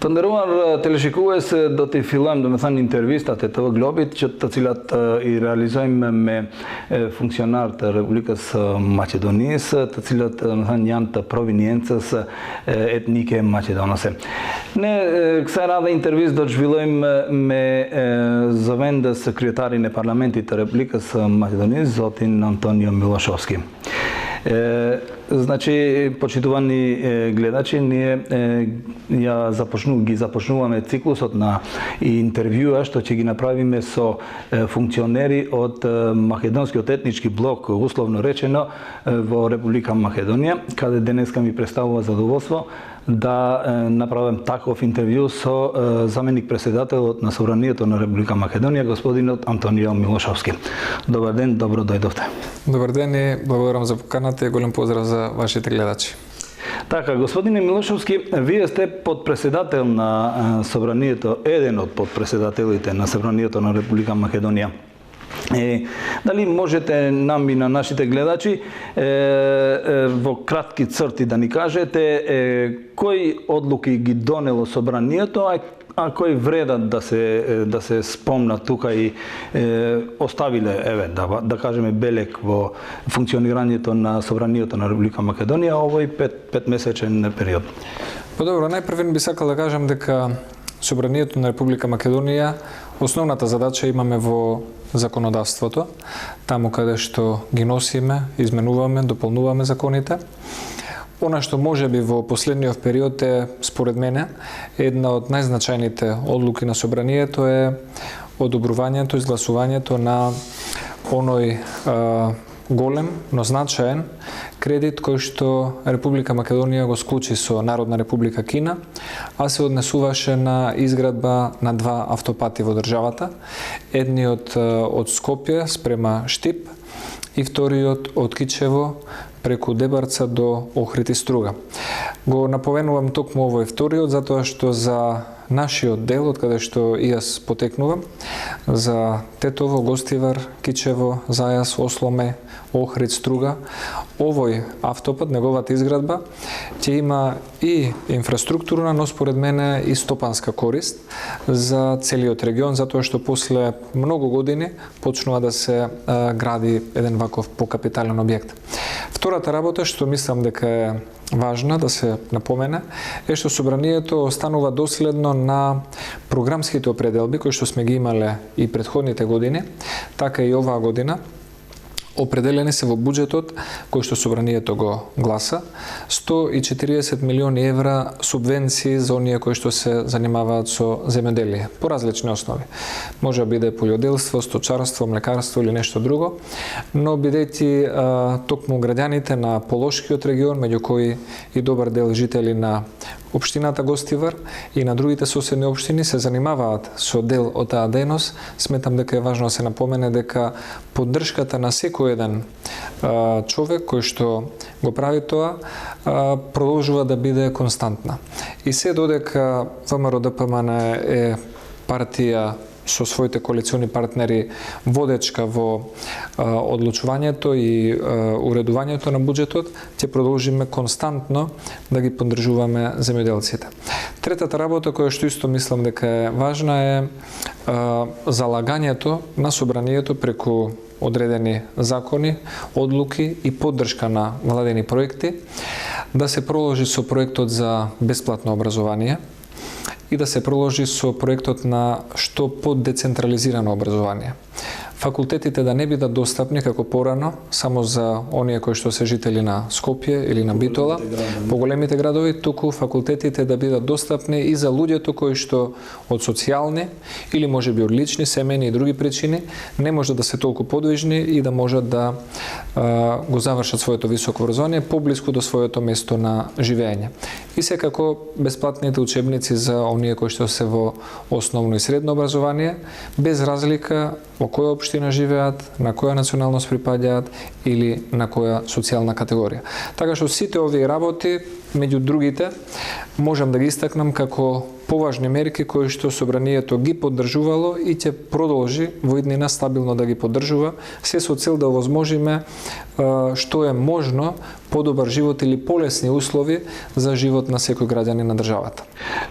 Të nderuar teleshikues, do t'i fillojmë domethënë intervistat e TV Globit, të cilat i realizojmë me funksionar të Republikës Maqedonisë, të cilët domethënë janë të proveniencës etnike maqedonase. Ne kësaj radhe intervistë do të zhvillojmë me zëvendës kryetarin e Parlamentit të Republikës Maqedonisë, zotin Antonio Miloshovski. Znači, počitovani gledači, ja započnuvame ciklusot na intervjua što će gi napravime so funkcioneri od makedonski, od etnički blok, uslovno rečeno, vo Republika Makedonija, kada deneska mi predstavува zadovoljstvo da napravim takov intervju so zamenik predsjedatelот на Собранието на Република Македонија, господинот Антонио Милошовски. Добар ден, добро дојдовте. Добар ден и благодарам за поканата и голем поздрав за вашите гледачи. Така, господине Милошовски, вие сте подпредседател на Собранието, еден од подпредседателите на Собранието на Република Македонија. Дали можете нам и на нашите гледачи во кратки црти да ни кажете кои одлуки ги донело Собранието, а кои вредат да се спомнат тука и оставиле, да кажеме, белек во функционирањето на Собранието на Република Македонија овој петмесечен период? Добро, најпрвен би сакал да кажам дека Собранието на Република Македонија, основната задача имаме во законодавството, таму каде што ги носиме, изменуваме, дополнуваме законите. Она што може би во последниот период е, според мене, една од најзначајните одлуки на Собранието е одобрувањето, изгласувањето на оној голем, но значаен кредит кој што Република Македонија го склучи со Народна Република Кина, а се однесуваше на изградба на два автопати во државата. Едниот од Скопје спрема Штип и вториот од Кичево преку Дебарца до Охрид и Струга. Го наповенувам токму овој вториот, затоа што за нашиот дел, од каде што и јас потекнувам, за Тетово, Гостивар, Кичево, Зајас, Осломе, Охрид, Струга, овој автопат, неговата изградба, ќе има и инфраструктурна, но според мене и стопанска корист за целиот регион, затоа што после многу години почнува да се гради еден ваков покапитален објект. Втората работа, што мислам дека е важна да се напомене, е што Собранието останува доследно на програмските определби кои што сме ги имале и претходните години, така и оваа година. Определени се во буџетот кој што Собранието го гласа 140 милиони евра субвенции за оние кои што се занимаваат со земјоделие по различни основи. Може да биде полјоделство, сточарство, млекарство или нешто друго, но бидејќи токму граѓаните на Полошкиот регион, меѓу кои и добар дел жители на општината Гостивар и на другите соседни општини се занимаваат со дел од таа дејност, сметам дека е важно да се напомене дека поддршката на секој еден човек кој што го прави тоа продолжува да биде константна. И се додека ВМРО-ДПМН е партија со своите коалициони партнери водечка во одлучувањето и уредувањето на буџетот, ќе продолжиме константно да ги поддржуваме земјоделците. Третата работа која што исто мислам дека е важна е залагањето на Собранието преку одредени закони, одлуки и поддршка на владени проекти, да се продолжи со проектот за бесплатно образование и да се продолжи со проектот на што поддецентрализирано образование. Факултетите да не бидат достапни како порано само за оние кои што се жители на Скопје или на Битола, поголемите градови, туку факултетите да бидат достапни и за луѓето кои што од социјални или можеби од лични, семејни и други причини не можат да се толку подвижни и да можат да го завршат своето високо образование поблиску до своето место на живење. И секако бесплатните учебници за оние кои што се во основно и средно образование, без разлика во која општина живеат, на која националност припаѓаат или на која социјална категорија. Така што сите овие работи, меѓу другите, можам да ги истакнам како поважни мерки кои што собранието ги поддржувало и ќе продолжи во иднина стабилно да ги поддржува, се со цел да овозможиме што е можно подобар живот или полесни услови за живот на секој граѓанин на државата.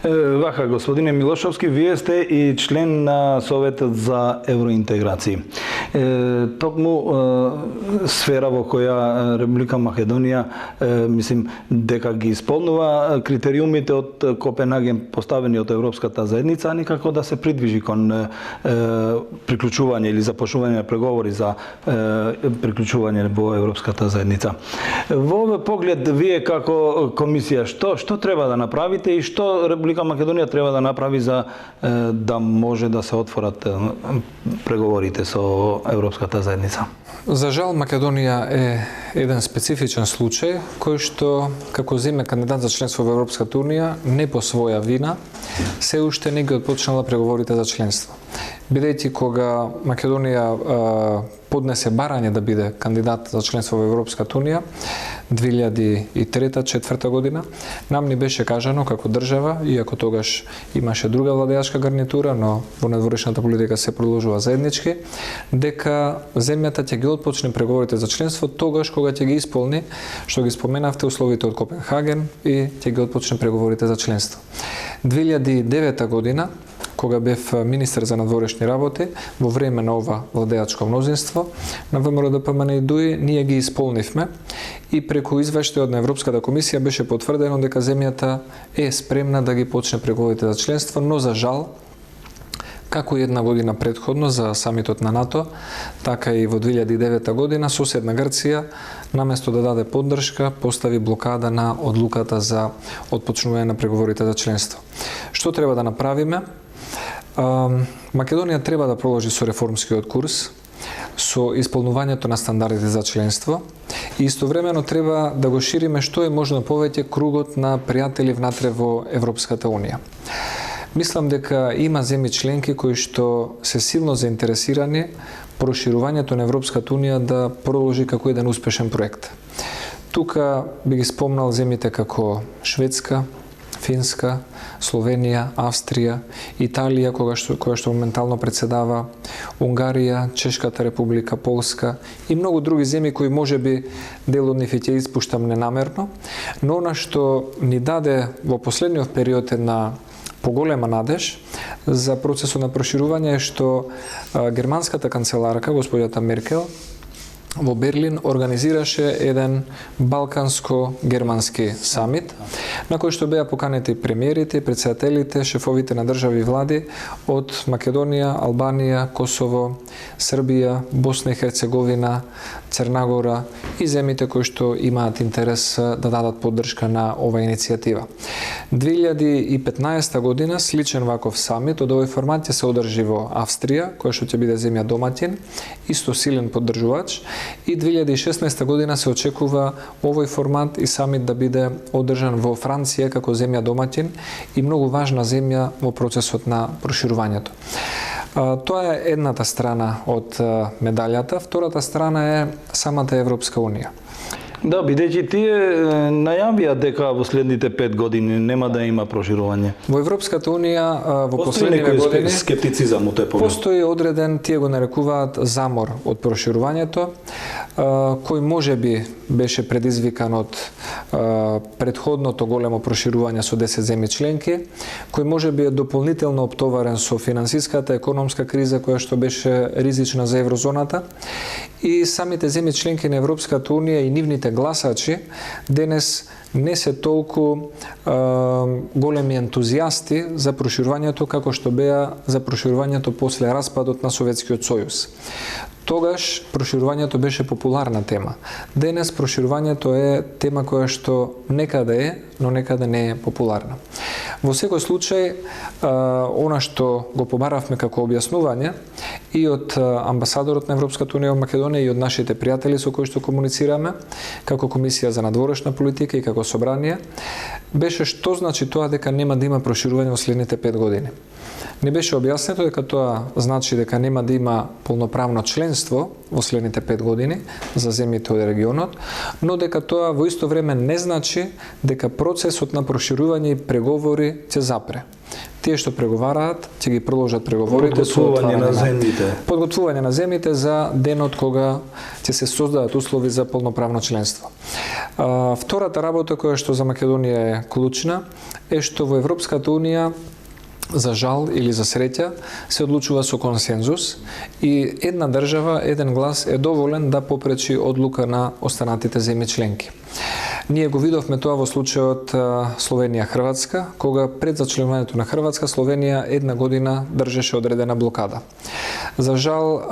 Вака, господине Милошовски, вие сте и член на Советот за евроинтеграција. Токму сфера во која Република Македонија мислим дека ги исполнува критериумите од Копенхаген поставени од Европската заедница, а никако да се придвижи кон приклучување или започнување на преговори за приклучување во Европската заедница. Во овој поглед, вие како комисија, што треба да направите и што Република Македонија треба да направи за да може да се отворат преговорите со Европската заедница? За жал, Македонија е еден специфичен случај кој што како земја кандидат за членство во Европската унија не по своја вина се уште не ги отпочнала преговорите за членство. Бидејќи кога Македонија поднесе барање да биде кандидат за членство во Европската унија 2003-2004 година, нам ни беше кажано како држава, иако тогаш имаше друга владеачка гарнитура, но во надворешната политика се продолжува заеднички, дека земјата ќе ги отпочне преговорите за членство тогаш кога ќе ги исполни, што ги споменавте, условите од Копенхаген и ќе ги отпочне преговорите за членство. 2009 година, кога бев министер за надворешни работи, во време на ова владеачко мнозинство, на ВМРО-ДПМН и ДУИ, ние ги исполнивме и преку извештајот на Европската комисија беше потврдено дека земјата е спремна да ги почне преговорите за членство, но за жал, како и една година предходно за самитот на НАТО, така и во 2009 година соседна Грција, наместо да даде поддршка, постави блокада на одлуката за отпочнување на преговорите за членство. Што треба да направиме? Македонија треба да продолжи со реформскиот курс, со исполнувањето на стандардите за членство и истовремено треба да го шириме што е можно повеќе кругот на пријатели внатре во Европската унија. Мислам дека има земји членки кои што се силно заинтересирани проширувањето на Европската унија да продолжи како еден успешен проект. Тука би ги спомнал земјите како Шведска, Финска, Словенија, Австрија, Италија, која што моментално председава, Унгарија, Чешката република, Полска и многу други земји кои можеби дел од нив ќе испуштам ненамерно, но она што ни даде во последниот период една поголема надеж за процесот на проширување е што германската канцеларка, господјата Меркел, во Берлин организираше еден балканско-германски самит, на кој што беа поканети премиерите, председателите, шефовите на држави и влади од Македонија, Албанија, Косово, Србија, Босна и Херцеговина, Црнагора и земјите кои што имаат интерес да дадат поддршка на ова иницијатива. 2015 година сличен ваков самит од овој формат ќе се одржи во Австрија, која што ќе биде земја домаќин, исто силен поддржувач, и 2016 година се очекува овој формат и самит да биде одржан во Франција како земја домаќин и многу важна земја во процесот на проширувањето. Тоа е едната страна од медалјата, втората страна е самата Европска унија. Да, бидејќи тие најавија дека во следните 5 години нема да има проширување. Во Европската унија во последниве години скептицизам у тој поглед. Постои одреден, тие го нарекуваат замор од проширувањето, кој можеби беше предизвикан од предходното големо проширување со 10 земји членки, кој можеби е дополнително оптоварен со финансиската економска криза која што беше ризична за еврозоната и самите земји членки на Европската унија и нивните гласачи денес не се толку големи ентузијасти за проширувањето како што беа за проширувањето после распадот на Советскиот сојуз. Тогаш проширувањето беше популарна тема. Денес проширувањето е тема која што некаде е, но некаде не е популарна. Во секој случај, она што го побаравме како објаснување и од амбасадорот на Европската унија во Македонија и од нашите пријатели со кои што комуницираме, како Комисија за надворешна политика и како Собрание, беше што значи тоа дека нема да има проширување во следните 5 години. Не беше објаснето дека тоа значи дека нема да има полноправно членство во следните 5 години за земјите од регионот, но дека тоа во исто време не значи дека процесот на проширување и преговори ќе запре. тие што преговараат ќе ги продолжат преговорите Подготвување на земјите. Подготвување на земјите за денот кога ќе се создадат услови за полноправно членство. Втората работа која што за Македонија е клучна е што во Европската унија за жал или за среќа се одлучува со консензус и една држава, еден глас е доволен да попречи одлука на останатите земји членки. Ние го видовме тоа во случајот Словенија-Хрватска, кога пред зачленувањето на Хрватска, Словенија една година држеше одредена блокада. За жал,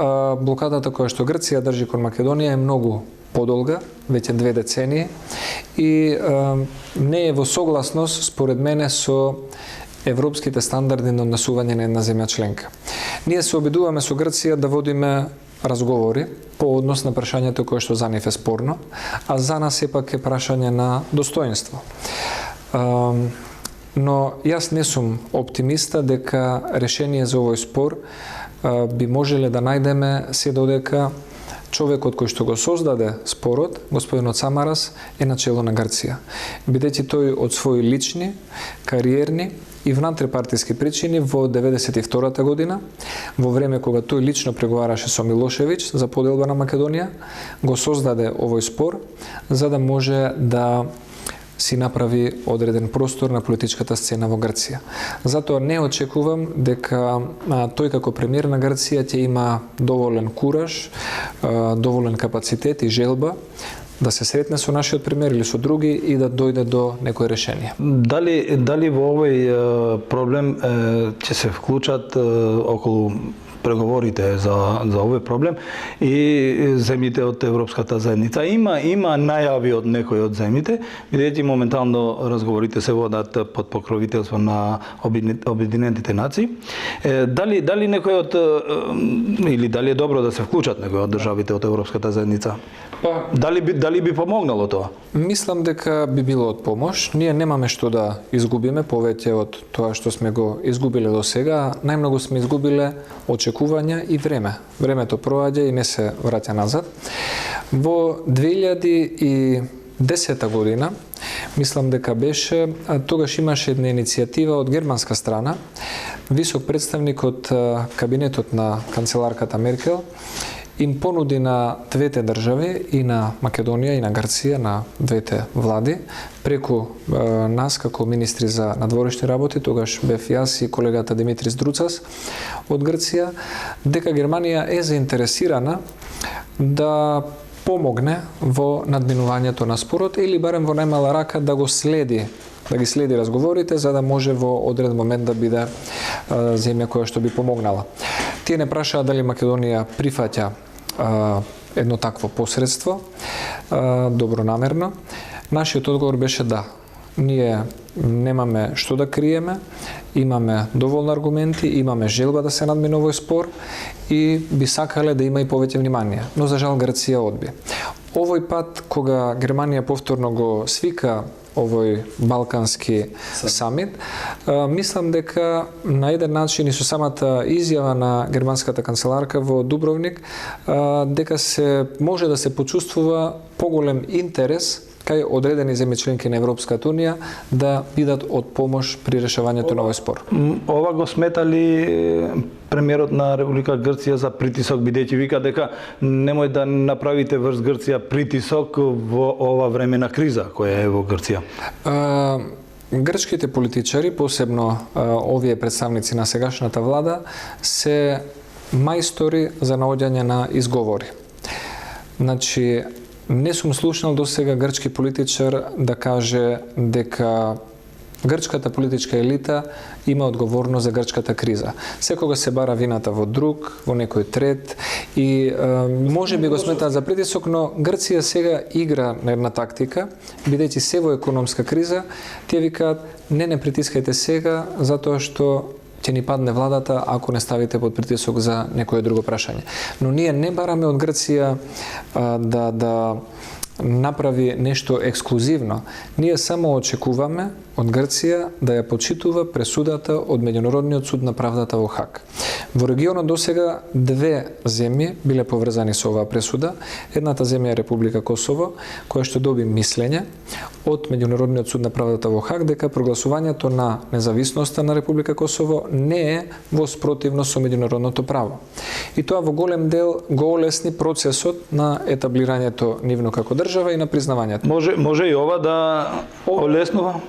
блокадата која што Грција држи кон Македонија е многу подолга, веќе 2 децении, и не е во согласност, според мене, со европските стандарди на однесување на една земја членка. Ние се обидуваме со Грција да водиме разговори по однос на прашањето кое што за нив е спорно, а за нас сепак е прашање на достоинство. Но јас не сум оптимиста дека решение за овој спор би можеле да најдеме се додека човекот кој што го создаде спорот, господинот Самарас, е начело на Грција. Бидејќи тој од своји лични, кариерни и внатрепартиски причини во 92-та година, во време кога тој лично преговараше со Милошевиќ за поделба на Македонија, го создаде овој спор за да може да си направи одреден простор на политичката сцена во Грција. Затоа не очекувам дека тој како премиер на Грција ќе има доволен кураж, доволен капацитет и желба да се сретне со нашиот премиер или со други и да дојде до некој решение. Дали во овој проблем ќе се вклучат околу преговорите за овој проблем и земјите од Европската заедница? Има најави од некои од земјите, бидејќи моментално разговорите се водат под покровителство на Обединетите нации. Дали некој од или дали е добро да се вклучат некои од државите од Европската заедница? Дали би помогнало тоа? Мислам дека би било од помош. Ние немаме што да изгубиме повеќе од тоа што сме го изгубиле до сега. Најмногу сме изгубиле очекувања и време. Времето проаѓа и не се враќа назад. Во 2010 година, мислам дека беше, тогаш имаше една иницијатива од германска страна. Висок представник од кабинетот на канцеларката Меркел им понуди на двете држави, и на Македонија и на Грција, на двете влади, преку нас како министри за надворешни работи, тогаш бев јас и колегата Димитрис Друцас од Грција, дека Германија е заинтересирана да помогне во надминувањето на спорот или барем во најмала рака да ги следи разговорите за да може во одреден момент да биде земја која што би помогнала. Тие не прашаа дали Македонија прифаќа едно такво посредство, добронамерно. Нашиот одговор беше да. Ние немаме што да криеме, имаме доволно аргументи, имаме желба да се надмине овој спор и би сакале да има и повеќе внимание. Но за жал Грција одби. Овој пат кога Германија повторно го свика овој балкански самит, мислам дека на еден начин и со самата изјава на германската канцеларка во Дубровник, дека се може да се почувствува поголем интерес кај одредени земји членки на Европската унија да бидат од помош при решавањето на овој спор. Ова го смета ли премиерот на Република Грција за притисок, бидејќи вика дека немој да направите врз Грција притисок во ова време на криза која е во Грција? Грчките политичари, посебно овие представници на сегашната влада, се мајстори за наоѓање на изговори. Значи, не сум слушнал до сега грчки политичар да каже дека грчката политичка елита има одговорност за грчката криза. Секога се бара вината во друг, во некој трет и може би го сметаат за притисок, но Грција сега игра на една тактика, бидејќи се во економска криза, тие викаат не притискајте сега затоа што ќе ни падне владата ако не ставите под притисок за некое друго прашање. Но ние не бараме од Грција да направи нешто ексклузивно. Ние само очекуваме од Грција да ја почитува пресудата од Меѓународниот суд на правдата во Хаг. Во регионот досега две земји биле поврзани со оваа пресуда. Едната земја е Република Косово, која што доби мислење од Меѓународниот суд на правдата во Хаг дека прогласувањето на независноста на Република Косово не е во спротивност со меѓународното право. И тоа во голем дел го олесни процесот на етаблирањето нивно како држава и на признавањето. Може и ова да олеснува?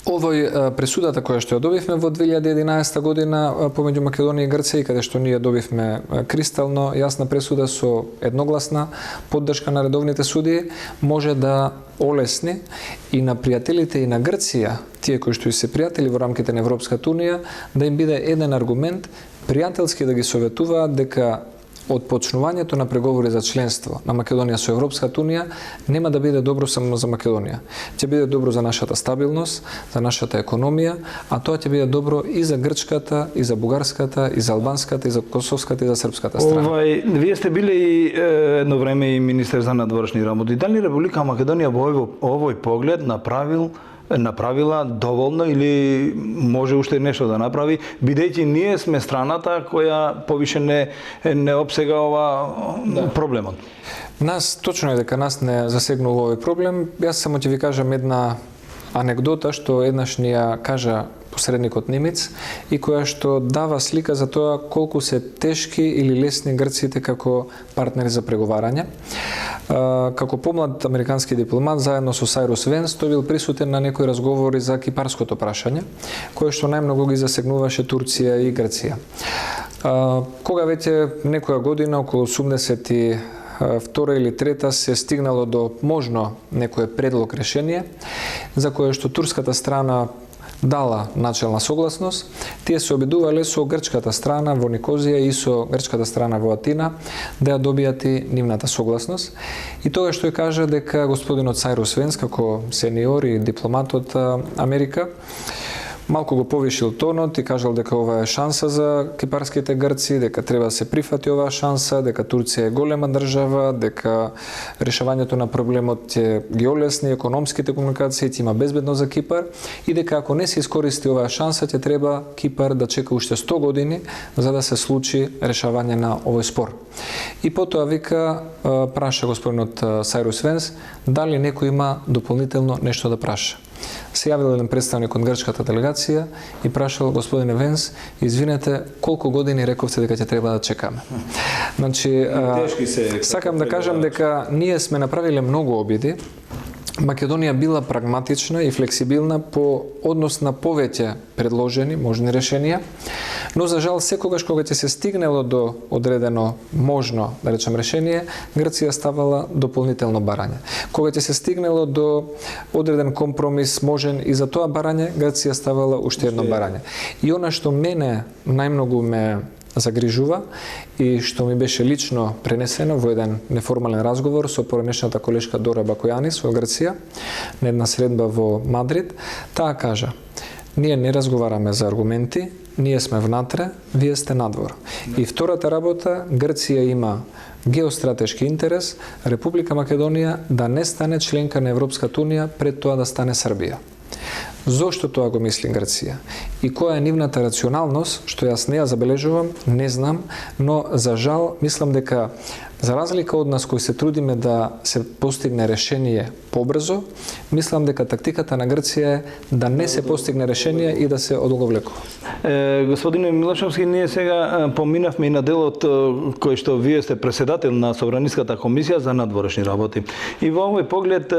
Овој пресудата која што ја добивме во 2011 година помеѓу Македонија и Грција, каде што ние добивме кристално јасна пресуда со едногласна поддршка на редовните судии, може да олесни и на пријателите и на Грција, тие кои што и се пријатели во рамките на Европската унија, да им биде еден аргумент пријателски да ги советуваат дека од почнувањето на преговори за членство на Македонија со Европската унија нема да биде добро само за Македонија. Ќе биде добро за нашата стабилност, за нашата економија, а тоа ќе биде добро и за грчката, и за бугарската, и за албанската, и за косовската, и за српската страна. Вие сте биле и едно време и министер за надворешни работи. Дали Република Македонија во овој поглед направила доволно или може уште нешто да направи, бидејќи ние сме страната која повише не обсега ова проблемот? Нас, точно е дека нас не засегнува овој проблем. Јас само ќе ви кажам една анегдота што еднаш ни ја кажа посредникот немец и која што дава слика за тоа колку се тешки или лесни грците како партнери за преговарање. Како помлад американски дипломат, заедно со Сайрус Венс, тој бил присутен на некои разговори за кипарското прашање, кое што најмногу ги засегнуваше Турција и Грција. Кога веќе некоја година, околу 82 или 3 се стигнало до можно некој предлог решение, за кое што турската страна дала начелна согласност, тие се обидувале со грчката страна во Никозија и со грчката страна во Атина да ја добијат и нивната согласност. И тогаш тој кажа дека господинот Сайрус Венс, како сениор и дипломат од Америка, малку го повишил тонот и кажал дека ова е шанса за кипарските грци, дека треба да се прифати оваа шанса, дека Турција е голема држава, дека решавањето на проблемот ќе ги олесни економските комуникации, ќе има безбедно за Кипар и дека ако не се искористи оваа шанса, ќе треба Кипар да чека уште 100 години за да се случи решавање на овој спор. И потоа вика, праша господинот Сайрус Венс, дали некој има дополнително нешто да праша. Се јавил еден представник од грчката делегација и прашал господине Венс, извинете, колку години рековте дека ќе треба да чекаме. Значи, сакам да кажам дека ние сме направиле многу обиди. Македонија била прагматична и флексибилна по однос на повеќе предложени можни решенија, но за жал секогаш кога ќе се стигнело до одредено можно, да речем, решение, Грција ставала дополнително барање. Кога ќе се стигнело до одреден компромис можен и за тоа барање, Грција ставала уште едно барање. И она што мене најмногу ме загрижува и што ми беше лично пренесено во еден неформален разговор со поранешната колешка Дора Бакојанис во Грција, на една средба во Мадрид, таа кажа: ние не разговараме за аргументи, ние сме внатре, вие сте надвор. И втората работа, Грција има геостратешки интерес Република Македонија да не стане членка на Европската унија пред тоа да стане Србија. Зошто тоа го мисли Грција? И која е нивната рационалност, што јас не ја забележувам, не знам, но за жал мислам дека за разлика од нас кои се трудиме да се постигне решение побрзо, мислам дека тактиката на Грција е да не се постигне решение и да се одолговлекува. Господине Милошовски, ние сега поминавме и на делот кој што вие сте председател на Собраниската комисија за надворешни работи. И во овој поглед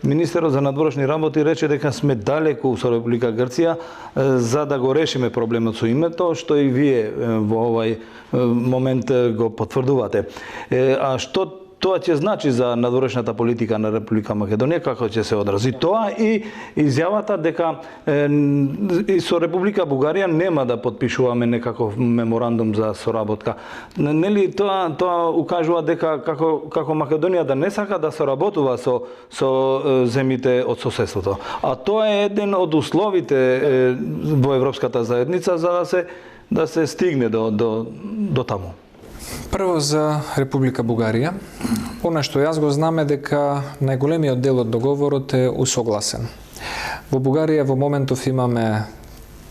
министерот за надворешни работи рече дека сме далеку со Република Грција за да го решиме проблемот со името, што и вие во овој момент го потврдувате. А што тоа ќе значи за надворешната политика на Република Македонија, како ќе се одрази тоа и изјавата дека и со Република Бугарија нема да потпишуваме некаков меморандум за соработка. Нели тоа укажува дека како Македонија да не сака да соработува со земјите од соседството. А тоа е еден од условите во Европската заедница за да се стигне до таму. Прво за Република Бугарија. Она што јас го знам е дека најголемиот дел од договорот е усогласен. Во Бугарија во моментов имаме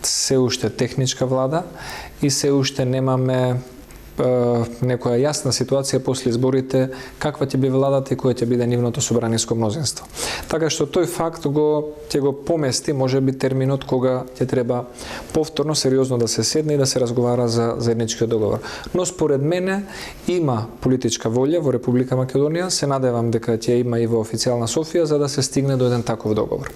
се уште техничка влада и се уште немаме некоја јасна ситуација после изборите каква ќе биде владата и кој ќе биде нивното собраниско мнозинство. Така што тој факт ќе го помести можеби терминот кога ќе треба повторно сериозно да се седне и да се разговара за заедничкиот договор. Но според мене има политичка волја во Република Македонија, се надевам дека ќе има и во официјална Софија за да се стигне до еден таков договор.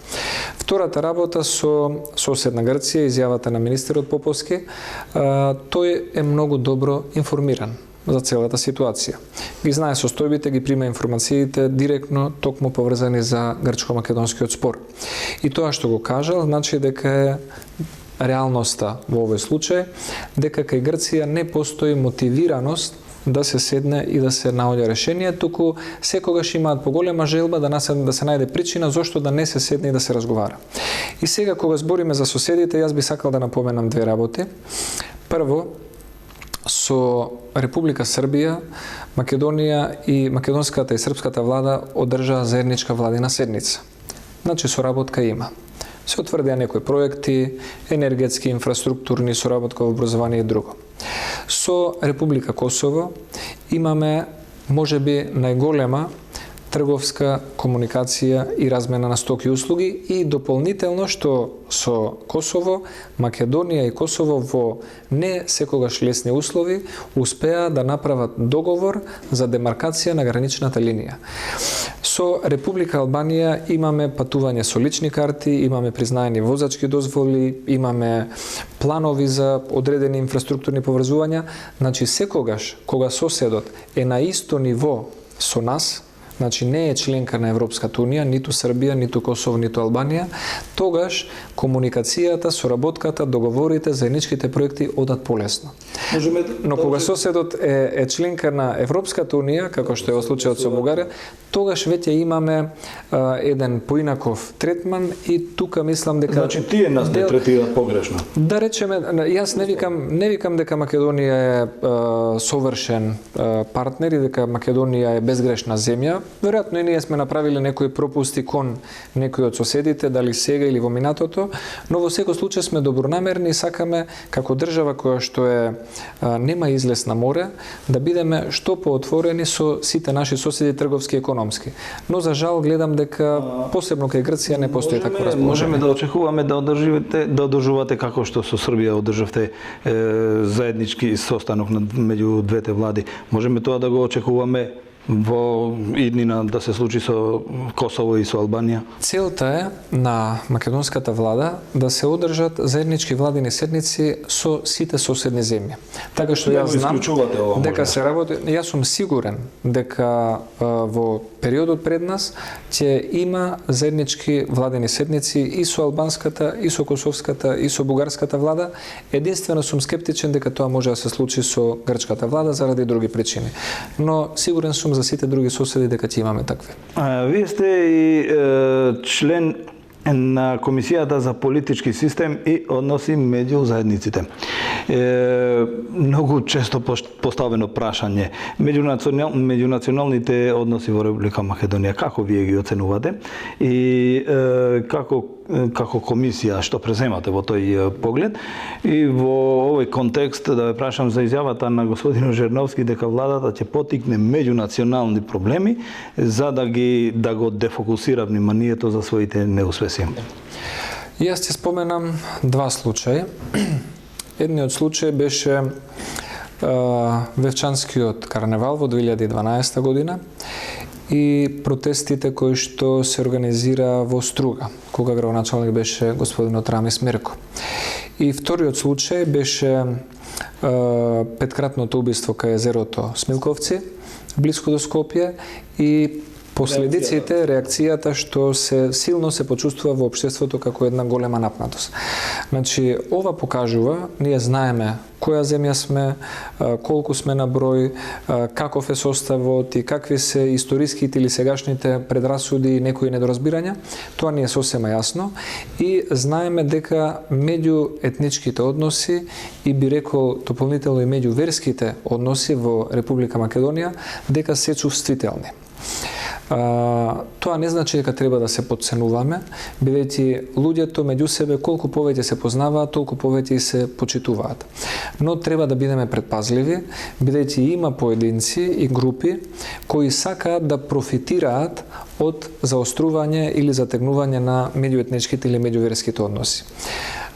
Втората работа со соседна Грција, изјавата на министерот Поповски, тој е многу добро информиран за целата ситуација. Ги знае состојбите, ги прима информациите директно, токму поврзани за грчко-македонскиот спор. И тоа што го кажал, значи дека е реалноста во овој случај, дека кај Грција не постои мотивираност да се седне и да се наоѓа решение, туку секогаш имаат поголема желба да се најде причина зошто да не се седне и да се разговара. И сега кога збориме за соседите, јас би сакал да напоменам две работи. Прво, со Република Србија, Македонија и македонската и српската влада одржаа заедничка владина седница. Значи соработка има. Се утврдија некои проекти, енергетски, инфраструктурни, соработка во образование и друго. Со Република Косово имаме можеби најголема трговска комуникација и размена на стоки и услуги и дополнително што со Косово, Македонија и Косово во не секогаш лесни услови успеа да направат договор за демаркација на граничната линија. Со Република Албанија имаме патување со лични карти, имаме признаени возачки дозволи, имаме планови за одредени инфраструктурни поврзувања. Значи секогаш кога соседот е на исто ниво со нас, значи не е членка на Европската Унија, ниту Србија, ниту Косово, ниту Албанија, тогаш комуникацијата, соработката, договорите, заедничките проекти одат полесно. Но кога соседот е членка на Европската Унија, како што е во случајот со Бугарија, тогаш веќе имаме еден поинаков третман и тука мислам дека Значи тие нас не третираат погрешно. Да речеме, јас не викам дека Македонија е совршен партнер и дека Македонија е безгрешна земја. Веројатно и ние сме направиле некои пропусти кон некои од соседите, дали сега или во минатото, но во секој случај сме добронамерни и сакаме како држава која што нема излез на море, да бидеме што поотворени со сите наши соседи трговски и економски. Но за жал гледам дека посебно кај Грција не постои такво расположение. Можеме да очекуваме да одржувате како што со Србија одржавте заеднички состанок меѓу двете влади. Можеме тоа да го очекуваме во иднина да се случи со Косово и со Албанија? Целта е на македонската влада да се одржат заеднички владини седници со сите соседни земји. Така што јас знам дека се работи, јас сум сигурен дека во периодот пред нас ќе има заеднички владини седници и со албанската, и со косовската, и со бугарската влада. Единствено сум скептичен дека тоа може да се случи со грчката влада заради други причини. Но сигурен сум за сите други соседи дека ќе имаме такви. Вие сте и член на Комисијата за политички систем и односи меѓу заедниците. Многу често поставено прашање меѓунационалните односи во Република Македонија, како вие ги оценувате и како комисија што преземате во тој поглед и во овој контекст да ве прашам за изјавата на господин Жерновски дека владата ќе потикне меѓунационални проблеми за да го дефокусира вниманието за своите неуспеси. Јас ќе споменам два случаи. Едниот случај беше Вевчанскиот карневал во 2012 година и протестите кои што се организира во Струга, кога градоначалник беше господинот Рамис Мирко. И вториот случај беше петкратното убиство кај езерото Смилковци, блиску до Скопје и последиците, реакцијата што силно се почувствува во општеството како една голема напнатост. Значи, ова покажува, ние знаеме која земја сме, колку сме на број, каков е составот и какви се историските или сегашните предрасуди и некои недоразбирања. Тоа ни е сосема јасно и знаеме дека меѓу етничките односи и би рекол дополнително и меѓу верските односи во Република Македонија дека се чувствителни. Тоа не значи дека треба да се подценуваме, бидејќи луѓето меѓу себе колку повеќе се познаваат, толку повеќе се почитуваат. Но треба да бидеме предпазливи, бидејќи има поединци и групи кои сакаат да профитираат од заострување или затегнување на меѓуетничките или меѓуверските односи.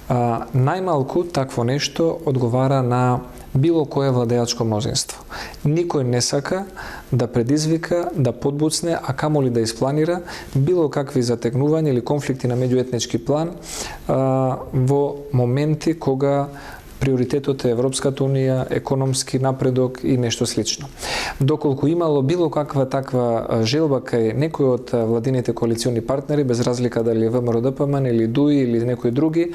Најмалку такво нешто одговара на било кое владеачко мнозинство. Никој не сака да предизвика, да подбуцне, а камоли да испланира било какви затегнувања или конфликти на меѓуетнички план во моменти кога приоритетот е Европската унија, економски напредок и нешто слично. Доколку имало било каква таква желба кај некој од владините коалициони партнери, без разлика дали е ВМРО-ДПМН или ДУИ или некои други,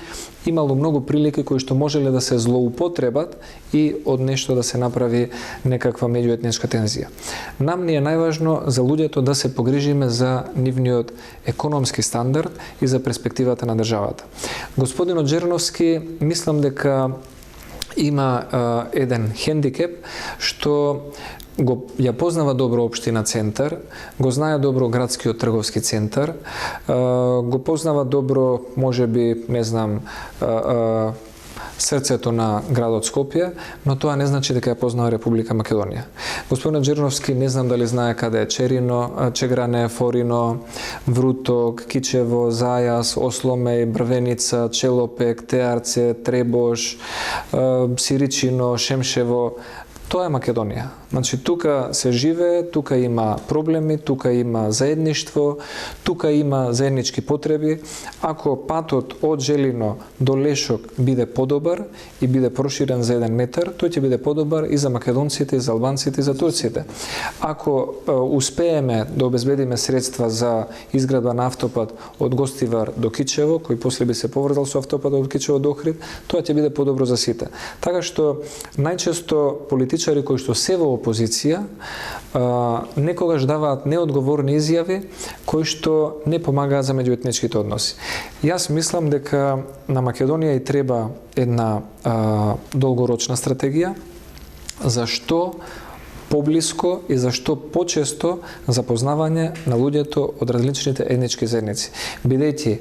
имало многу прилики кои што можеле да се злоупотребат и од нешто да се направи некаква меѓуетничка тензија. Нам ни е најважно за луѓето да се погрижиме за нивниот економски стандард и за перспективата на државата. Господинот Джерновски, мислам дека има еден хендикеп што ја познава добро општина Центар, го знае добро градскиот трговски центар, го познава добро, можеби, не знам, срцето на градот Скопје, но тоа не значи дека ја познава Република Македонија. Господинот Джерновски не знам дали знае каде е Черино, Чегране, Форино, Вруток, Кичево, Зајас, Осломеј, Брвеница, Челопек, Теарце, Требош, Сиричино, Шемшево. Тоа е Македонија. Значи, тука се живее, тука има проблеми, тука има заедништво, тука има заеднички потреби. Ако патот од Желино до Лешок биде подобар и биде проширен за 1 метар, тој ќе биде подобар и за македонците, и за албанците, и за турците. Ако успееме да обезбедиме средства за изградба на автопат од Гостивар до Кичево, кој после би се поврзал со автопат од Кичево до Охрид, тоа ќе биде подобро за сите. Така што најчесто политичари кои што се во опозиција некогаш даваат неодговорни изјави кои што не помагаат за меѓуетничките односи. Јас мислам дека на Македонија и треба една долгорочна стратегија за што поблиско и за што почесто запознавање на луѓето од различните етнички заедници. Бидејќи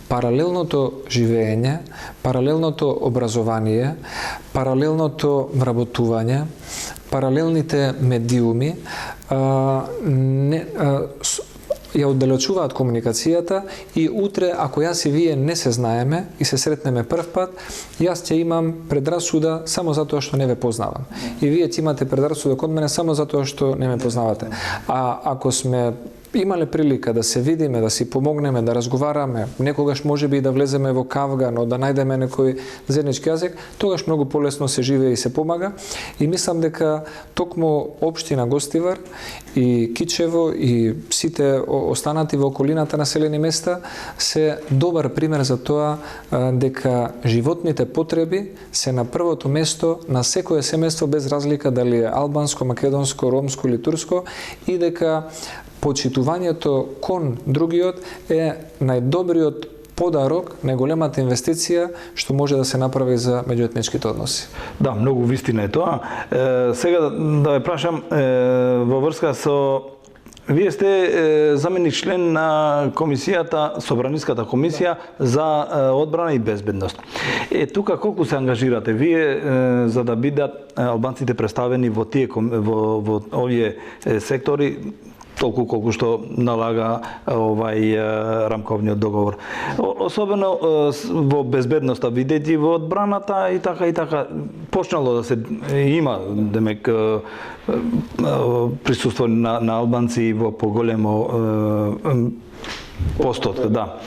паралелното живење, паралелното образование, паралелното вработување, паралелните медиуми ја оддалечуваат комуникацијата и утре, ако јас и вие не се знаеме и се сретнеме прв пат, јас ќе имам предрасуда само затоа што не ве познавам. И вие ќе имате предрасуда кон мене само затоа што не ме познавате. А ако сме имале прилика да се видиме, да си помогнеме, да разговараме, некогаш можеби и да влеземе во кавган, да најдеме некој заеднички јазик, тогаш многу полесно се живее и се помага. И мислам дека токму општина Гостивар и Кичево и сите останати во околината населени места се добар пример за тоа дека животните потреби се на првото место на секое семејство без разлика дали е албанско, македонско, ромско или турско и дека почитувањето кон другиот е најдобриот подарок, најголемата инвестиција што може да се направи за меѓуетничките односи. Да, многу вистина е тоа. Сега да ве прашам во врска со вие сте заменик член на комисијата, Собраниската комисија за одбрана и безбедност. Тука колку се ангажирате вие за да бидат албанците представени во тие во овие сектори, толку колку што налага рамковниот договор. Особено во безбедноста, видејќи во одбраната и така почнало да се има демек присуство на албанци во поголемо постоток, да.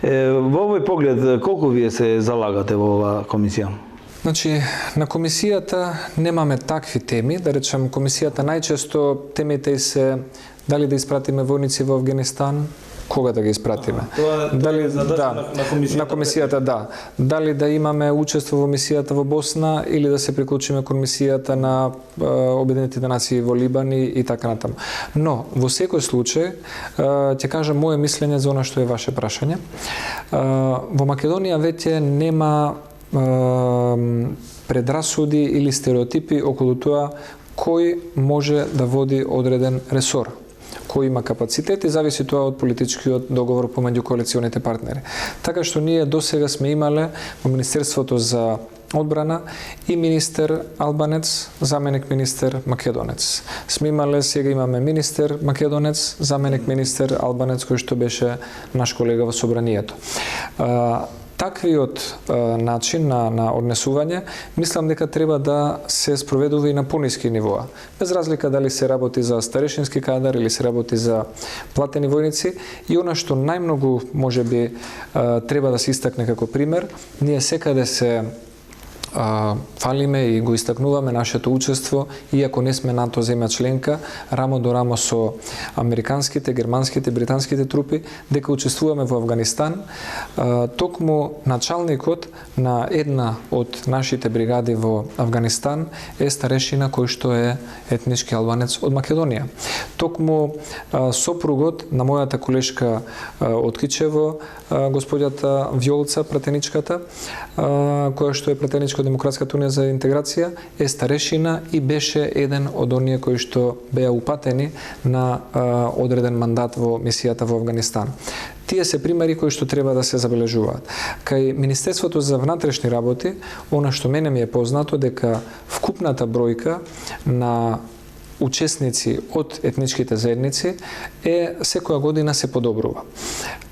Во овој поглед колку вие се залагате во оваа комисија? Значи, на комисијата немаме такви теми, да речем, комисијата најчесто темите се дали да испратиме војници во Афганистан, кога да ги испратиме. Дали на комисијата, да. Дали да имаме учество во мисијата во Босна или да се приклучиме кон мисијата на Обединетите нации во Либан и така натаму. Но во секој случај ќе кажам моје мислење за она што е ваше прашање. Во Македонија веќе нема предрасуди или стереотипи околу тоа кој може да води одреден ресор, кој има капацитет и зависи тоа од политичкиот договор помеѓу коалиционите партнери. Така што ние досега сме имале во Министерството за одбрана и министер албанец, заменик министер македонец. Сме имале, сега имаме министер македонец, заменик министер албанец кој што беше наш колега во собранието. Таквиот начин на однесување, мислам дека треба да се спроведува и на пониски нивоа. Без разлика дали се работи за старешински кадар или се работи за платени војници. И она што најмногу можеби треба да се истакне како пример, ние секаде се фалиме и го истакнуваме нашето учество, иако не сме НАТО земја членка, рамо до рамо со американските, германските, британските трупи, дека учествуваме во Авганистан. Токму началникот на една од нашите бригади во Авганистан е старешина кој што е етнички албанец од Македонија. Токму сопругот на мојата колешка од Кичево, господјата Вјолца, пратеничката, која што е пратеничка Демократската унија за интеграција, е старешина и беше еден од оние кои што беа упатени на одреден мандат во мисијата во Авганистан. Тие се примери кои што треба да се забележуваат. Кај Министерството за внатрешни работи, она што мене ми е познато дека вкупната бројка на учесници од етничките заедници секоја година се подобрува.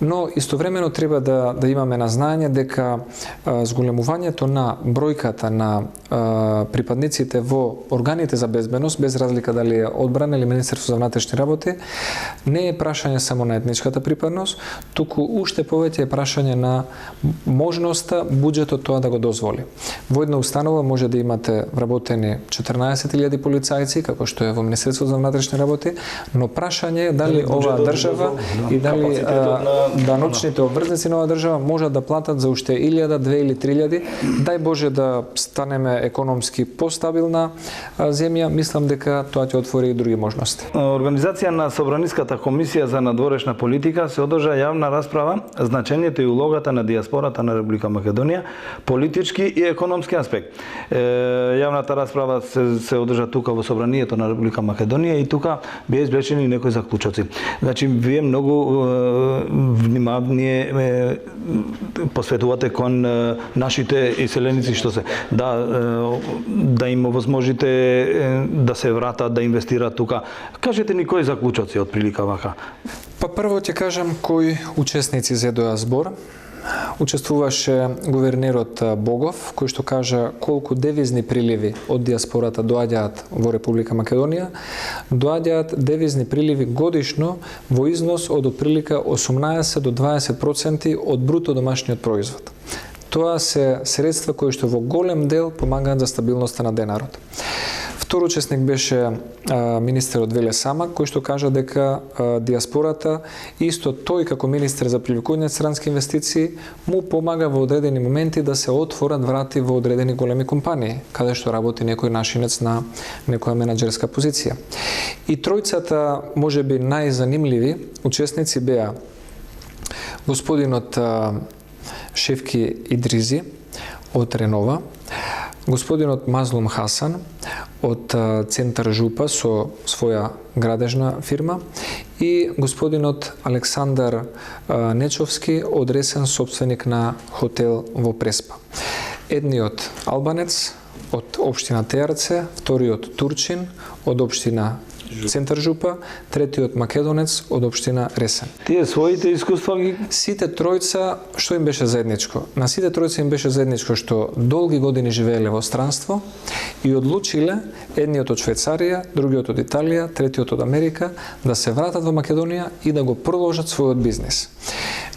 Но истовремено треба да имаме на знаење дека зголемувањето на бројката на припадниците во органите за безбедност, без разлика дали е одбрана или Министерство за внатрешни работи, не е прашање само на етничката припадност, туку уште повеќе е прашање на можноста буџетот тоа да го дозволи. Во една установа може да имате вработени 14.000 полицајци, како што е во Министерството за внатрешни работи, но прашање е дали оваа држава и дали даночните обврзници на оваа држава можат да платат за уште 1000, 2 или 3000. Дај Боже да станеме економски постабилна земја, мислам дека тоа ќе отвори и други можности. Организација на Собраниската комисија за надворешна политика се одржа јавна расправа значењето и улогата на дијаспората на Република Македонија, политички и економски аспект. Јавната расправа се одржа тука во Собранието на Република Македонија и тука беа извлечени некои заклучоци. Значи, вие многу внимание посветувате кон нашите иселеници што се да им овозможите да се вратат, да инвестираат тука. Кажете ни кои заклучоци од прилика вака? Па прво ќе кажам кои учесници зедоа збор. Учествуваше гувернерот Богов, кој што кажа колку девизни приливи од дијаспората доаѓаат во Република Македонија. Доаѓаат девизни приливи годишно во износ од отприлика 18 до 20% од бруто домашниот производ. Тоа се средства кои што во голем дел помагаат за стабилноста на денарот. Втор учесник беше министерот Веле Самак, кој што кажа дека дијаспората, исто тој како министер за привлекување странски инвестиции, му помага во одредени моменти да се отворат врати во одредени големи компании, каде што работи некој нашинец на некоја менаџерска позиција. И тројцата, можеби најзанимливи учесници беа господинот Шевки Идризи од Ренова, господинот Мазлум Хасан од Центар Жупа со своја градежна фирма и господинот Александар Нечовски од Ресен, собственик на хотел во Преспа. Едниот албанец од општина Теарце, вториот турчин од општина Центар Жупа, третиот македонец од општина Ресен. Тие своите искуства ги... Сите тројца, што им беше заедничко? На сите тројца им беше заедничко што долги години живееле во странство и одлучиле, едниот од Швајцарија, другиот од Италија, третиот од Америка, да се вратат во Македонија и да го продолжат својот бизнис.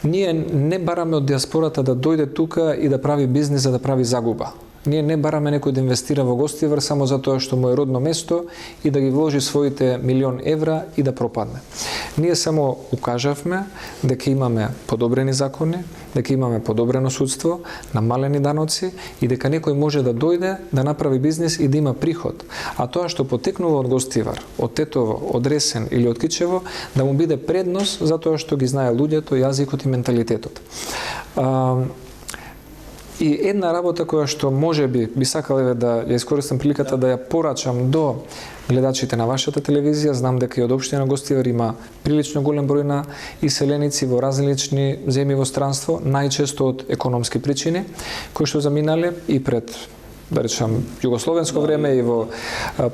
Ние не бараме од дијаспората да дојде тука и да прави бизнис за да прави загуба. Ние не бараме некој да инвестира во Гостивар само затоа што му е родно место и да ги вложи своите 1.000.000 евра и да пропадне. Ние само укажавме дека имаме подобрени закони, дека имаме подобрено судство, намалени даноци и дека некој може да дојде, да направи бизнис и да има приход. А тоа што потекнува од Гостивар, од Тетово, од Ресен или од Кичево, да му биде предност затоа што ги знае луѓето, јазикот и менталитетот. И една работа која што можеби би сакал да ја искористам приликата да ја порачам до гледачите на вашата телевизија, знам дека и од општина Гостивар има прилично голем број на иселеници во различни земји во странство, најчесто од економски причини, кои што заминале и пред да речам југословенско време и во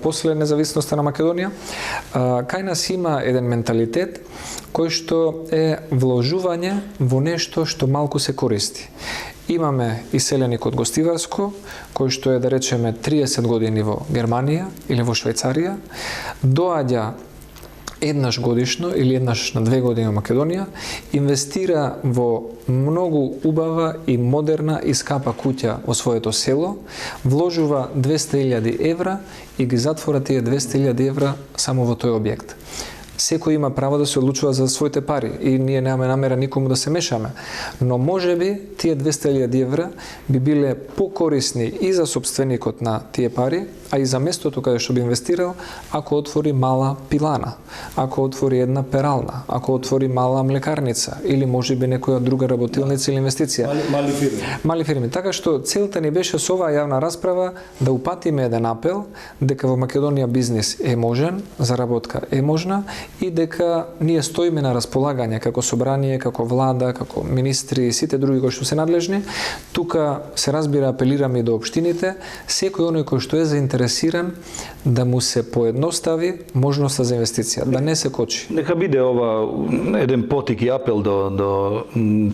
после независноста на Македонија. Кај нас има еден менталитет кој што е вложување во нешто што малку се користи. Имаме иселеник од Гостиварско, кој што е, да речеме, 30 години во Германија или во Швајцарија, доаѓа еднаш годишно или еднаш на 2 години во Македонија, инвестира во многу убава и модерна и скапа куќа во своето село, вложува 200.000 евра и ги затвора тие 200.000 евра само во тој објект. Секој има право да се одлучува за своите пари и ние немаме намера никому да се мешаме. Но можеби тие 200.000 евра би биле покорисни и за собственикот на тие пари, а и за местото каде што би инвестирал, ако отвори мала пилана, ако отвори една перална, ако отвори мала млекарница или можеби некоја друга работилница или инвестиција. Мали фирми. Мали фирми. Така што целта ни беше со оваа јавна расправа да упатиме еден апел дека во Македонија бизнис е можен, заработка е можна и дека ние стоиме на располагање како собрание, како влада, како министри и сите други кои што се надлежни. Тука се разбира апелираме и до општините, секој оној кој што е заинтересиран да му се поедностави можноста за инвестиција, да не се кочи. Нека биде ова еден потик и апел до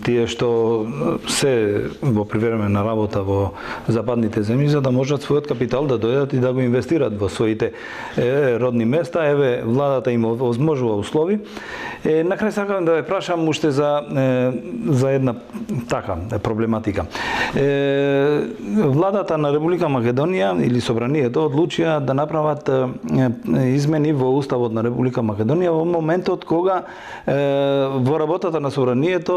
тие што се во привремена работа во западните земји за да можат својот капитал да дојдат и да го инвестират во своите родни места. Еве владата им овозможува услови. На крај сакам да ве прашам уште за една така проблематика. Владата на Република Македонија или собранието одлучија да направат измени во уставот на Република Македонија во моментот кога во работата на собранието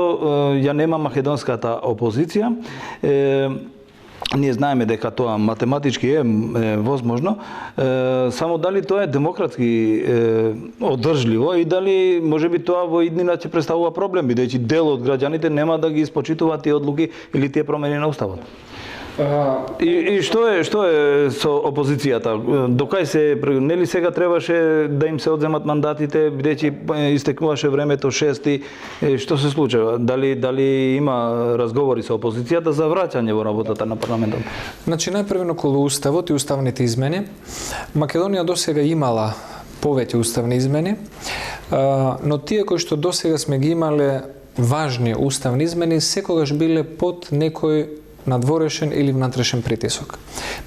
ја нема македонската опозиција. Ние знаеме дека тоа математички е возможно, само дали тоа е демократски одржливо и дали можеби тоа во иднина ќе представува проблем, бидејќи дел од граѓаните нема да ги испочитуваат тие одлуки или тие промени на уставот. И што е со опозицијата? Докај се, нели сега требаше да им се одземат мандатите, бидејќи истекнуваше времето 6. Што се случува? Дали има разговори со опозицијата за враќање во работата на парламентот? Значи, најпрвено околу уставот и уставните измени, Македонија досега имала повеќе уставни измени, но тие кои што досега сме ги имале важни уставни измени, секогаш биле под некој надворешен или внатрешен притисок.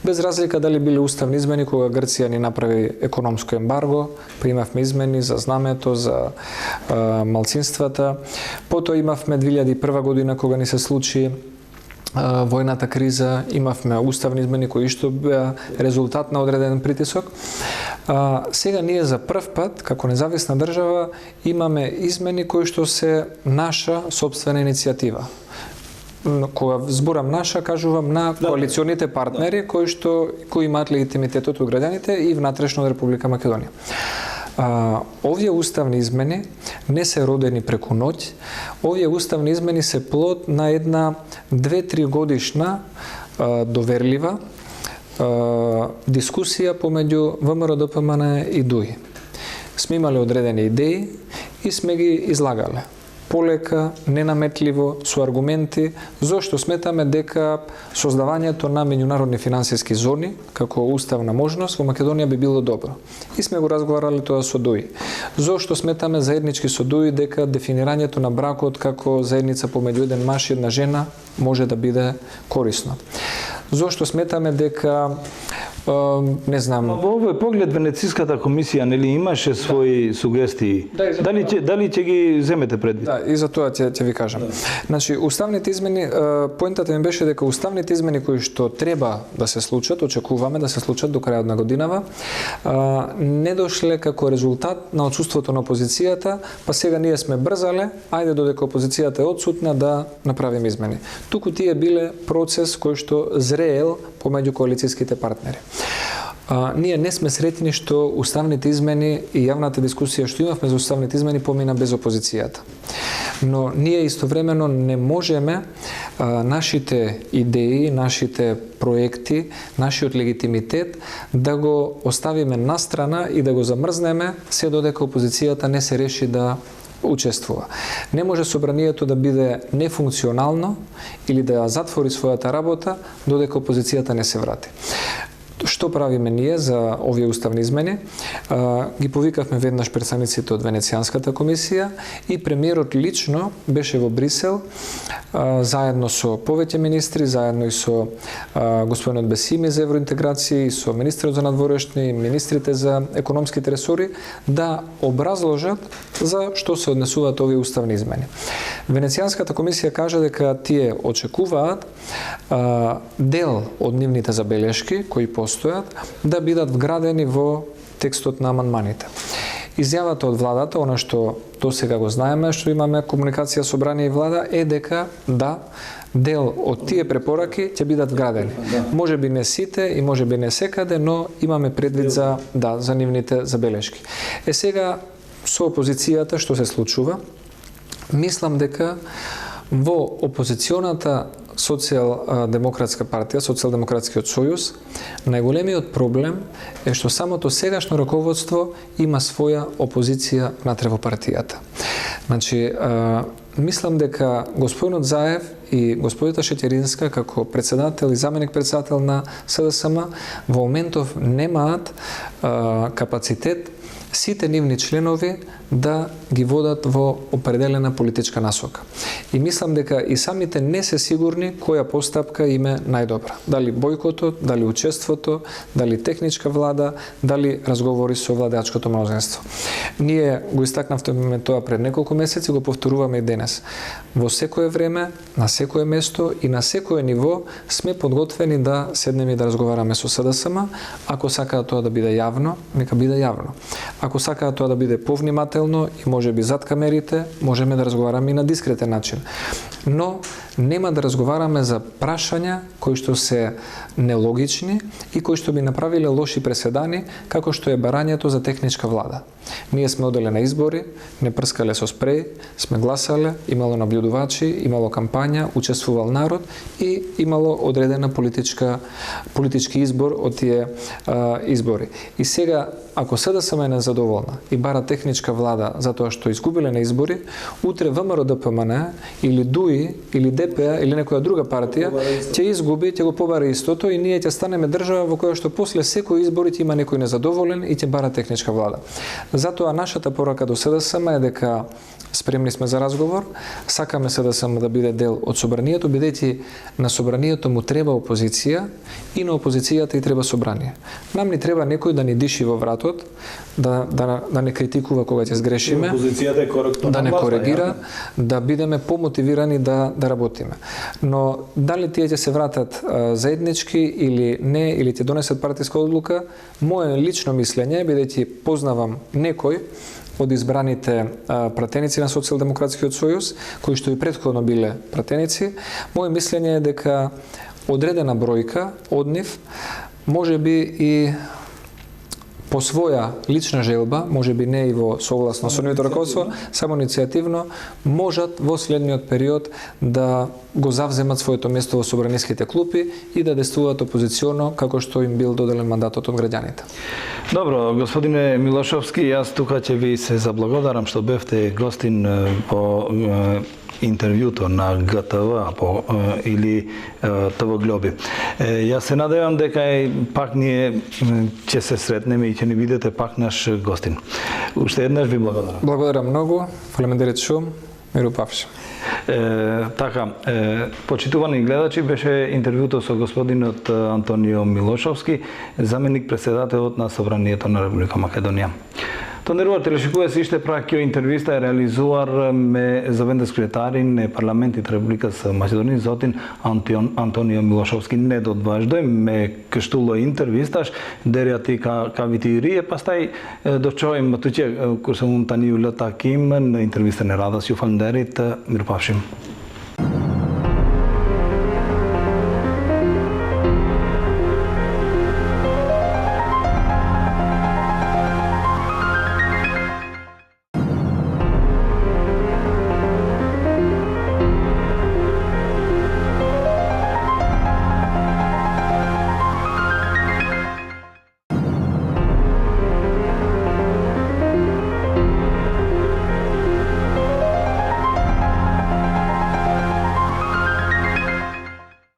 Без разлика дали биле уставни измени кога Грција ни направи економско ембарго, па имавме измени за знамето, за малцинствата. Потоа имавме 2001 година кога ни се случи војната криза, имавме уставни измени кои што беа резултат на одреден притисок. Сега ние за прв пат, како независна држава, имаме измени кои што се наша собствена иницијатива. Кога зборам наша, кажувам на коалиционите партнери кои имаат легитимитетот од граѓаните и внатрешно од Република Македонија. Овие уставни измени не се родени преку ноќ. Овие уставни измени се плод на една 2-3 годишна доверлива дискусија помеѓу ВМРО ДПМН и ДУИ. Сме имале одредени идеи и сме ги излагале. Полека, ненаметливо, со аргументи, зошто сметаме дека создавањето на меѓународни финансиски зони како уставна можност во Македонија би било добро. И сме го разговарале тоа со ДУИ. Зошто сметаме заеднички со ДУИ дека дефинирањето на бракот како заедница помеѓу еден маж и една жена може да биде корисно. Зошто сметаме дека не знам. Во овој поглед Венециската комисија нели имаше своји сугестии. Дали ќе ги земете предвид? Да, и за тоа ќе ви кажам. Значи, уставните измени, поентата ми беше дека уставните измени кои што треба да се случат, очекуваме да се случат до крајот на годинава, не дошле како резултат на отсуството на опозицијата, па сега ние сме брзале, ајде додека опозицијата е отсутна да направиме измени. Туку тие биле процес кој што зреел помеѓу коалицијските партнери. ние не сме сретни што уставните измени и јавната дискусија што имавме за уставните измени помина без опозицијата. Но ние истовремено не можеме нашите идеи, нашите проекти, нашиот легитимитет да го оставиме настрана и да го замрзнеме се додека опозицијата не се реши да учествува. Не може собранието да биде нефункционално или да ја затвори својата работа додека опозицијата не се врати. Што правиме ние за овие уставни измени? Ги повикавме веднаш представниците од Венецијанската комисија и премиерот лично беше во Брисел заедно со повеќе министри, заедно и со господинот Бесими за евроинтеграција и со министрот за надворешни, министрите за економските ресори да образложат за што се однесуваат овие уставни измени. Венецијанската комисија кажа дека тие очекуваат дел од нивните забелешки кои постојат да бидат вградени во текстот на амандманите. Изјавата од владата, она што досега го знаеме, што имаме комуникација со Собрание и влада, е дека да, дел од тие препораки ќе бидат вградени. Може би не сите и може би не секаде, но имаме предвид за нивните забелешки. Сега со опозицијата што се случува? Мислам дека во опозиционата социјалдемократска партија, Социјалдемократскиот сојуз, најголемиот проблем е што самото сегашно раководство има своја опозиција внатре во партијата. Значи, мислам дека господинот Заев и господината Шеќеринска како председател и заменик председател на СДСМ во моментов немаат капацитет сите нивни членови да ги водат во определена политичка насока. И мислам дека и самите не се сигурни која постапка им е најдобра. Дали бојкотот, дали учеството, дали техничка влада, дали разговори со владеачкото мнозинство. Ние го истакнавме тоа пред неколку месеци, го повторуваме и денес. Во секое време, на секое место и на секое ниво сме подготвени да седнеме и да разговараме со СДСМ. Ако сакаат тоа да биде јавно, нека биде јавно. Ако сакаат тоа да биде повнимателно и може би зад камерите, можеме да разговараме и на дискретен начин. Но нема да разговараме за прашања кои што се нелогични и кои што би направиле лоши преседани, како што е барањето за техничка влада. Ние сме оделе на избори, не прскале со спреј, сме гласале, имало наблюдувачи, имало кампања, учествувал народ и имало одредена политички избор од тие избори. И сега, ако СДСМ е незадоволна и бара техничка влада затоа што изгубиле на избори, утре ВМРО ДПМН или ДУИ или ДПА или некоја друга партија ќе изгуби, ќе го побара истото и ние ќе станеме држава во која што после секој избори ќе има некој незадоволен и ќе бара техничка влада. Затоа нашата порака до СДСМ е дека спремни сме за разговор, сакаме СДСМ да биде дел од собранието, бидејќи на собранието му треба опозиција и на опозицијата и треба собрание. Нам ни треба некој да ни диши во вратот, да не критикува кога ќе сгрешиме, да не коригира, да бидеме помотивирани да работиме. Но дали тие ќе се вратат заеднички или не, или ќе донесат партиска одлука, моје лично мислење, бидејќи познавам некој од избраните пратеници на Социјалдемократскиот сојуз, кои што и претходно биле пратеници, моје мислење е дека одредена бројка од нив може би и по своја лична желба, може би не и во согласно со нивото раководство, само иницијативно, можат во следниот период да го завземат своето место во собраниските клупи и да действуваат опозиционо како што им бил доделен мандатот од граѓаните. Добро, господине Милошовски, јас тука ќе ви се заблагодарам што бевте гостин по интервјуто на ГТВ или ТВ Глоби. Јас се надевам дека пак ние ќе се сретнеме и ќе ни бидете пак наш гостин. Уште еднаш ви благодарам. Благодарам многу. Фалемендерит шум. Миру павше. Така, почитувани гледачи, беше интервјуто со господинот Антонио Милошовски, заменик председателот на Собранието на Република Македонија. Тонерувар телешикува се иште праќао интервиста реализуар ме завенде секретарин парламентит Република Македонија зотин Антонио Милошовски не додваждој ме кштуло интервисташ дериати ка витирие пастај дочоим матуќе курсамун таниу латаким на интервиста не рада сју фалендерит мирпавшим.